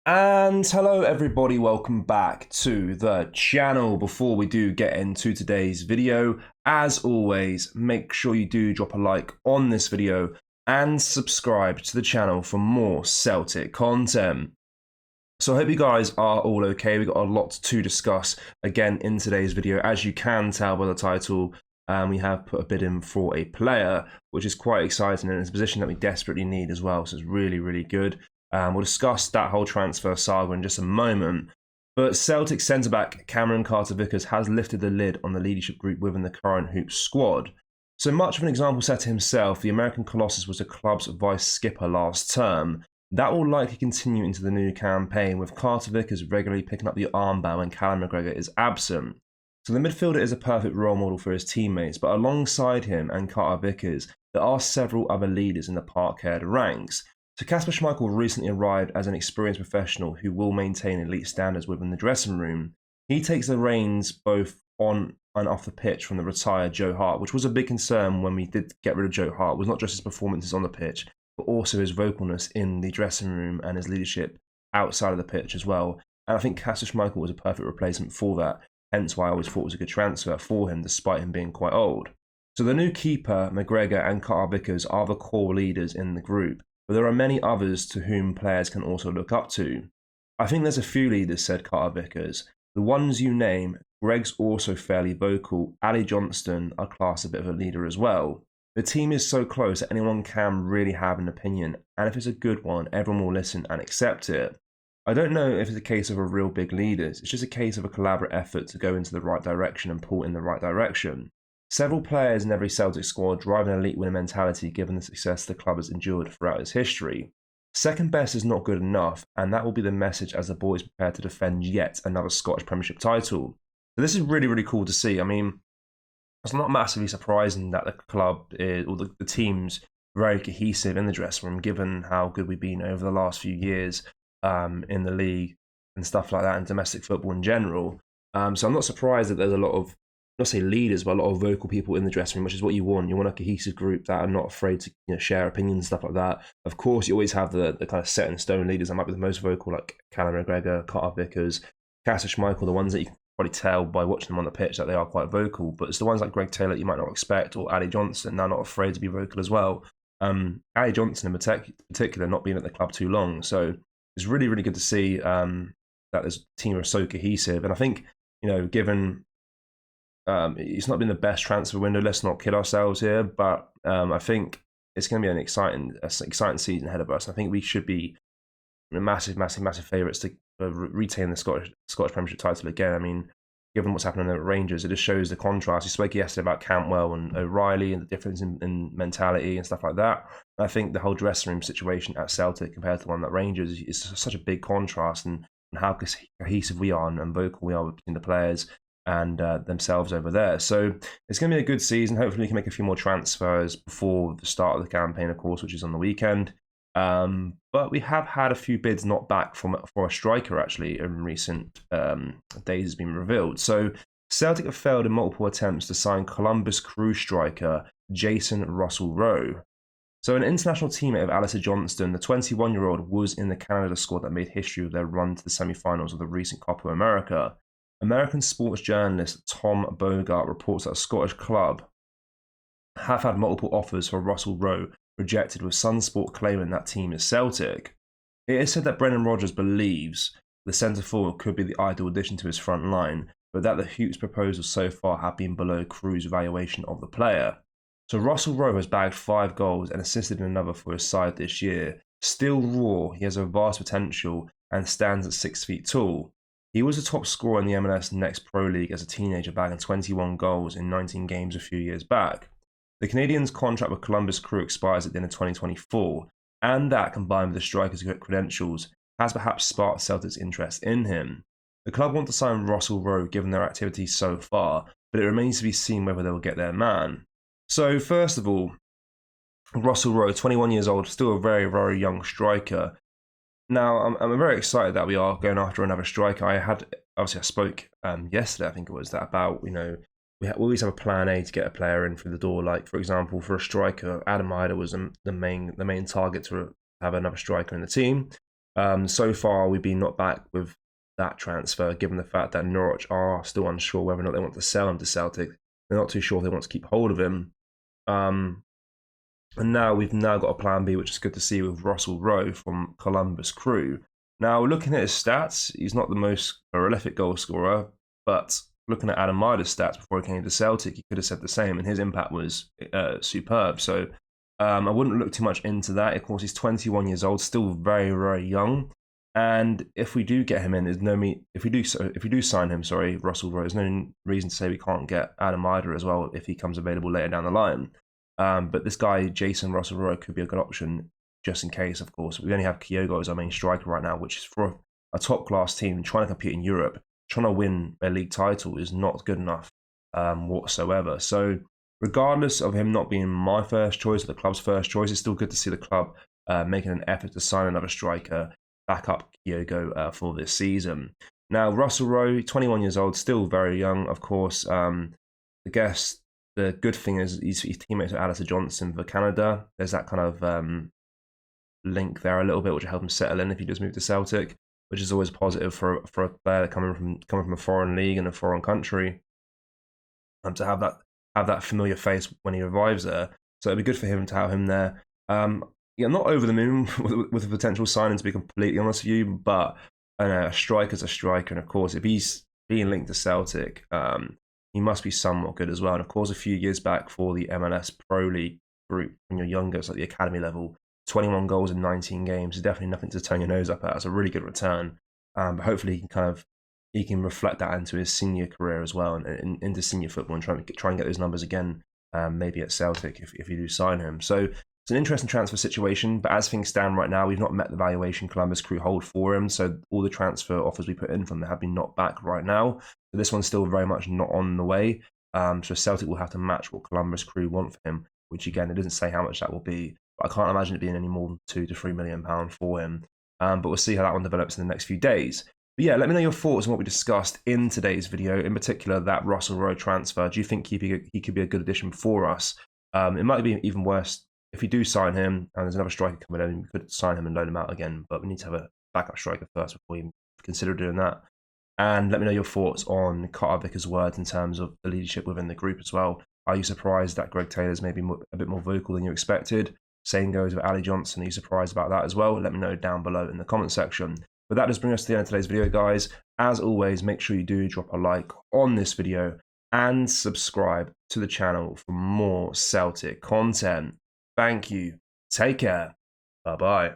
And hello everybody, welcome back to the channel. Before we do get into today's video, as always, make sure you do drop a like on this video and subscribe to the channel for more Celtic content. So I hope you guys are all okay. We've got a lot to discuss again in today's video. As you can tell by the title, we have put a bid in for a player, which is quite exciting, and it's a position that we desperately need as well. So it's really, really good. We'll discuss that whole transfer saga in just a moment. But Celtic centre-back Cameron Carter-Vickers has lifted the lid on the leadership group within the current Hoops squad. So much of an example set to himself, the American Colossus was the club's vice skipper last term. That will likely continue into the new campaign, with Carter-Vickers regularly picking up the armband when Callum McGregor is absent. So the midfielder is a perfect role model for his teammates, but alongside him and Carter-Vickers, there are several other leaders in the Parkhead ranks. So Kasper Schmeichel recently arrived as an experienced professional who will maintain elite standards within the dressing room. He takes the reins both on and off the pitch from the retired Joe Hart, which was a big concern when we did get rid of Joe Hart. It was not just his performances on the pitch, but also his vocalness in the dressing room and his leadership outside of the pitch as well. And I think Kasper Schmeichel was a perfect replacement for that, hence why I always thought it was a good transfer for him, despite him being quite old. So the new keeper, McGregor and Carter-Vickers, are the core leaders in the group, but there are many others to whom players can also look up to. I think there's a few leaders, said Carter-Vickers. The ones you name, Greg's also fairly vocal, Ali Johnston are classed a bit of a leader as well. The team is so close that anyone can really have an opinion, and if it's a good one, everyone will listen and accept it. I don't know if it's a case of a real big leaders, it's just a case of a collaborative effort to go into the right direction and pull in the right direction. Several players in every Celtic squad drive an elite winner mentality given the success the club has endured throughout its history. Second best is not good enough, and that will be the message as the boys prepare to defend yet another Scottish Premiership title. So this is really, really cool to see. I mean, it's not massively surprising that the club is, or the team's very cohesive in the dressing room, given how good we've been over the last few years in the league and stuff like that, and domestic football in general. So I'm not surprised that there's a lot of, not say leaders, but a lot of vocal people in the dressing room, which is what you want. You want a cohesive group that are not afraid to share opinions and stuff like that. Of course, you always have the kind of set in stone leaders that might be the most vocal, like Callum McGregor, Carter-Vickers, Kasper Schmeichel, the ones that you can probably tell by watching them on the pitch that they are quite vocal. But it's the ones like Greg Taylor that you might not expect, or Ali Johnston, they're not afraid to be vocal as well. Ali Johnston in particular, not being at the club too long. So it's really, really good to see that this team are so cohesive. And I think, given it's not been the best transfer window, let's not kid ourselves here, but I think it's going to be an exciting season ahead of us. I think we should be massive favourites to retain the Scottish Premiership title again. I mean, given what's happening at Rangers, it just shows the contrast. You spoke yesterday about Cantwell and O'Reilly and the difference in mentality and stuff like that. And I think the whole dressing room situation at Celtic compared to the one at Rangers is such a big contrast, and how cohesive we are and vocal we are between the players and themselves over there. So it's going to be a good season. Hopefully we can make a few more transfers before the start of the campaign, of course, which is on the weekend. But we have had a few bids not back for a striker, actually, in recent days has been revealed. So Celtic have failed in multiple attempts to sign Columbus Crew striker Jason Russell-Rowe. So an international teammate of Alistair Johnston, the 21-year-old was in the Canada squad that made history with their run to the semi-finals of the recent Copa America. American sports journalist Tom Bogart reports that a Scottish club have had multiple offers for Russell-Rowe rejected, with Sunsport claiming that team is Celtic. It is said that Brendan Rodgers believes the centre forward could be the ideal addition to his front line, but that the Hoops proposals so far have been below Crew's valuation of the player. So Russell-Rowe has bagged 5 goals and assisted in another for his side this year. Still raw, he has a vast potential and stands at 6 feet tall. He was the top scorer in the MLS Next Pro League as a teenager, bagging 21 goals in 19 games a few years back. The Canadian's contract with Columbus Crew expires at the end of 2024, and that, combined with the striker's credentials, has perhaps sparked Celtic's interest in him. The club want to sign Russell-Rowe given their activities so far, but it remains to be seen whether they will get their man. So first of all, Russell-Rowe, 21 years old, still a very, very young striker. Now, I'm very excited that we are going after another striker. I spoke yesterday, I think it was, that about, we always have a plan A to get a player in through the door. Like, for example, for a striker, Adam Idah was the main target to have another striker in the team. So far, we've been knocked back with that transfer, given the fact that Norwich are still unsure whether or not they want to sell him to Celtic. They're not too sure if they want to keep hold of him. And now we've got a plan B, which is good to see, with Russell Rowe from Columbus Crew. Now, looking at his stats, he's not the most prolific goal scorer, but looking at Adam Mider's stats before he came to Celtic, he could have said the same, and his impact was superb. So I wouldn't look too much into that. Of course, he's 21 years old, still very, very young. And if we do get him in, if we do sign him, Russell Rowe, there's no reason to say we can't get Adam Mider as well if he comes available later down the line. But this guy, Jason Russell Rowe, could be a good option just in case, of course. We only have Kyogo as our main striker right now, which is for a top-class team trying to compete in Europe. Trying to win a league title is not good enough whatsoever. So regardless of him not being my first choice or the club's first choice, it's still good to see the club making an effort to sign another striker, back up Kyogo for this season. Now, Russell Rowe, 21 years old, still very young, of course. I guess the good thing is he's teammates with Alistair Johnson for Canada. There's that kind of link there a little bit, which will help him settle in if he does move to Celtic, which is always positive for a player coming from a foreign league and a foreign country, to have that familiar face when he arrives there. So it'd be good for him to have him there. Yeah, I'm not over the moon with the potential signing, to be completely honest with you, but a striker's a striker, and of course, if he's being linked to Celtic, he must be somewhat good as well. And of course, a few years back for the MLS Pro League group, when you're younger, it's like the academy level, 21 goals in 19 games is definitely nothing to turn your nose up at. It's a really good return. But hopefully he can reflect that into his senior career as well, and into senior football, and try and get those numbers again, maybe at Celtic if you do sign him. So it's an interesting transfer situation, but as things stand right now, we've not met the valuation Columbus Crew hold for him. So all the transfer offers we put in from them have been knocked back right now. So this one's still very much not on the way. So Celtic will have to match what Columbus Crew want for him, which again, it doesn't say how much that will be. But I can't imagine it being any more than £2 to £3 million for him. But we'll see how that one develops in the next few days. But yeah, let me know your thoughts on what we discussed in today's video, in particular that Russell Rowe transfer. Do you think he could be a good addition for us? It might be even worse if we do sign him and there's another striker coming in. We could sign him and loan him out again, but we need to have a backup striker first before we consider doing that. And let me know your thoughts on Carter Vickers' words in terms of the leadership within the group as well. Are you surprised that Greg Taylor's maybe a bit more vocal than you expected? Same goes with Ali Johnson. Are you surprised about that as well? Let me know down below in the comment section. But that does bring us to the end of today's video, guys. As always, make sure you do drop a like on this video and subscribe to the channel for more Celtic content. Thank you. Take care. Bye-bye.